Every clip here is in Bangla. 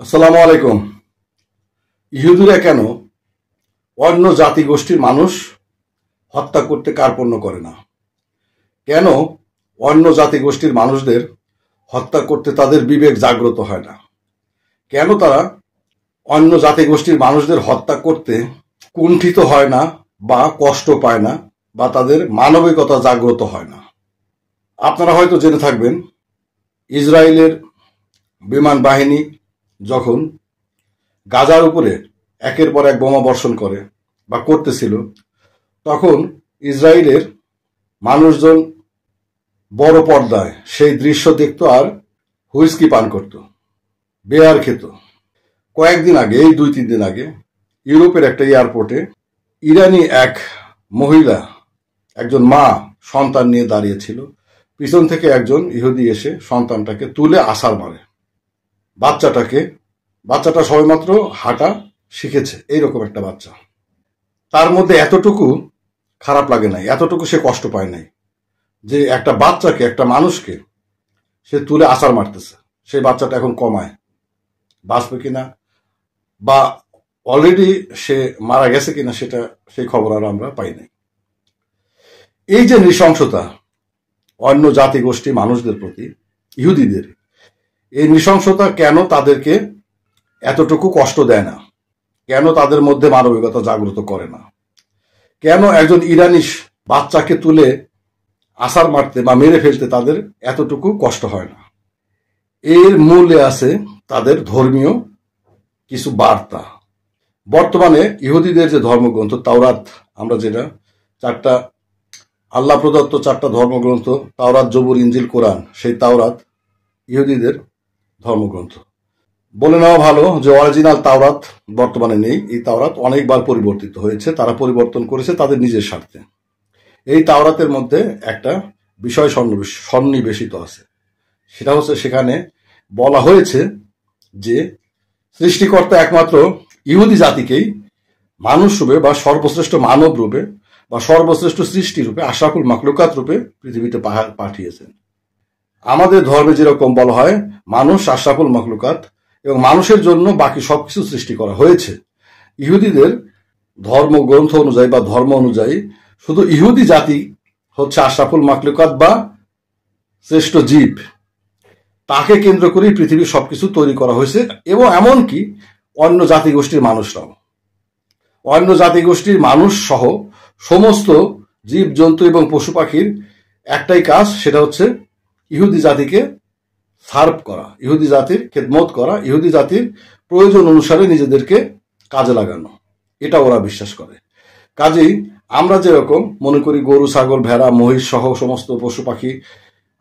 আসসালামু আলাইকুম। ইহুদিরা কেন অন্য জাতিগোষ্ঠীর মানুষ হত্যা করতে কার্পণ্য করে না? কেন অন্য জাতিগোষ্ঠীর মানুষদের হত্যা করতে তাদের বিবেক জাগ্রত হয় না? কেন তারা অন্য জাতিগোষ্ঠীর মানুষদের হত্যা করতে কুণ্ঠিত হয় না বা কষ্ট পায় না বা তাদের মানবিকতা জাগ্রত হয় না? আপনারা হয়তো জেনে থাকবেন, ইসরায়েলের বিমান বাহিনী যখন গাজার উপরে একের পর এক বোমা বর্ষণ করে বা করতেছিল, তখন ইসরায়েলের মানুষজন বড় পর্দায় সেই দৃশ্য দেখত আর হুইস্কি পান করত, বেয়ার খেত। কয়েকদিন আগে, এই 2-3 দিন আগে, ইউরোপের একটা এয়ারপোর্টে ইরানি এক মহিলা, একজন মা সন্তান নিয়ে দাঁড়িয়েছিল। পিছন থেকে একজন ইহুদি এসে সন্তানটাকে তুলে আছাড় মারে। বাচ্চাটা সবেমাত্র হাঁটা শিখেছে, এইরকম একটা বাচ্চা। তার মধ্যে এতটুকু খারাপ লাগে নাই, এতটুকু সে কষ্ট পায় নাই যে একটা বাচ্চাকে, একটা মানুষকে সে তুলে আছাড় মারতেছে। সেই বাচ্চাটা এখন কমায়, বাঁচবে কিনা বা অলরেডি সে মারা গেছে কিনা সেটা, সেই খবর আর আমরা পাই নাই। এই যে নৃশংসতা অন্য জাতিগোষ্ঠী মানুষদের প্রতি, ইহুদিদের, এই নৃশংসতা কেন তাদেরকে এতটুকু কষ্ট দেয় না? কেন তাদের মধ্যে মানবিকতা জাগ্রত করে না? কেন একজন ইরানি বাচ্চাকে তুলে আছাড় মারতে বা মেরে ফেলতে তাদের এতটুকু কষ্ট হয় না? এর মূলে আছে তাদের ধর্মীয় কিছু বার্তা। বর্তমানে ইহুদিদের যে ধর্মগ্রন্থ তাওরাত, আমরা যেটা চারটা আল্লাহ প্রদত্ত 4টা ধর্মগ্রন্থ, তাওরাত, জবুর, ইনজিল, কোরআন, সেই তাওরাত ইহুদিদের ধর্মগ্রন্থ। বলে নেওয়া ভালো যে অরিজিনাল তাওরাত বর্তমানে নেই। এই তাওরাত অনেকবার পরিবর্তিত হয়েছে, তারা পরিবর্তন করেছে তাদের নিজের স্বার্থে। এই তাওরাতের মধ্যে একটা বিষয় সন্নিবেশিত আছে, সেটা হচ্ছে সেখানে বলা হয়েছে যে সৃষ্টিকর্তা একমাত্র ইহুদি জাতিকেই মানুষ রূপে বা সর্বশ্রেষ্ঠ মানব রূপে বা সর্বশ্রেষ্ঠ সৃষ্টি রূপে, আশরাফুল মাখলুকাত রূপে পৃথিবীতে পাঠিয়েছেন। আমাদের ধর্মে যেরকম বলা হয় মানুষ আশরাফুল মাখলুকাত এবং মানুষের জন্য বাকি সবকিছু সৃষ্টি করা হয়েছে, ইহুদিদের ধর্মগ্রন্থ অনুযায়ী বা ধর্ম অনুযায়ী শুধু ইহুদি জাতি হচ্ছে আশরাফুল মাখলুকাত বা শ্রেষ্ঠ জীব। তাকে কেন্দ্র করেই পৃথিবীর সবকিছু তৈরি করা হয়েছে। এবং এমনকি অন্য জাতিগোষ্ঠীর মানুষরাও, অন্য জাতিগোষ্ঠীর মানুষ সহ সমস্ত জীব জন্তু এবং পশু পাখির একটাই কাজ, সেটা হচ্ছে ইহুদি জাতিকে সার্ভ করা, ইহুদি জাতির খেদমত করা, ইহুদি জাতির প্রয়োজন অনুসারে নিজেদেরকে কাজে লাগানো। এটা ওরা বিশ্বাস করে। কাজেই আমরা যেরকম মনে করি গরু, ছাগল, ভেড়া, মহিষ সহ সমস্ত পশু পাখি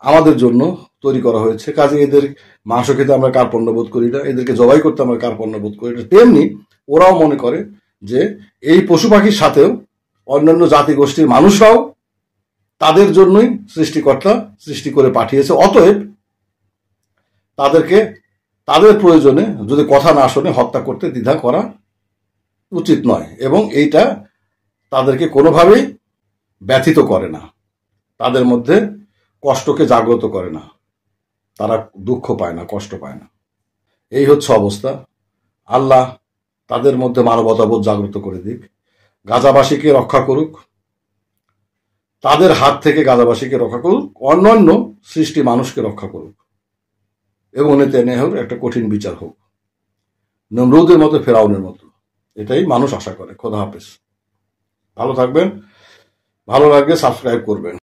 আমাদের জন্য তৈরি করা হয়েছে, কাজে এদের মাংস খেতে আমরা কার্পণ্য বোধ করি না, এদেরকে জবাই করতে আমরা কার্পণ্য বোধ করি না, তেমনি ওরাও মনে করে যে এই পশু পাখির সাথেও অন্যান্য জাতিগোষ্ঠীর মানুষরাও তাদের জন্যই সৃষ্টিকর্তা সৃষ্টি করে পাঠিয়েছে। অতএব তাদেরকে তাদের প্রয়োজনে যদি কথা না শোনে হত্যা করতে দ্বিধা করা উচিত নয়, এবং এইটা তাদেরকে কোনোভাবেই ব্যথিত করে না, তাদের মধ্যে কষ্টকে জাগ্রত করে না, তারা দুঃখ পায় না, কষ্ট পায় না। এই হচ্ছে অবস্থা। আল্লাহ তাদের মধ্যে মানবতাবোধ জাগ্রত করে দিক, গাজাবাসীকে রক্ষা করুক, তাদের হাত থেকে গাজাবাসীকে রক্ষা করুক, অন্যান্য সৃষ্টি মানুষকে রক্ষা করুক, এবং নেতানিয়াহুর একটা কঠিন বিচার হোক, নমরুদের মতো, ফেরাউনের মতো। এটাই মানুষ আশা করে। খোদা হাফেজ। ভালো থাকবেন, ভালো লাগলে সাবস্ক্রাইব করবেন।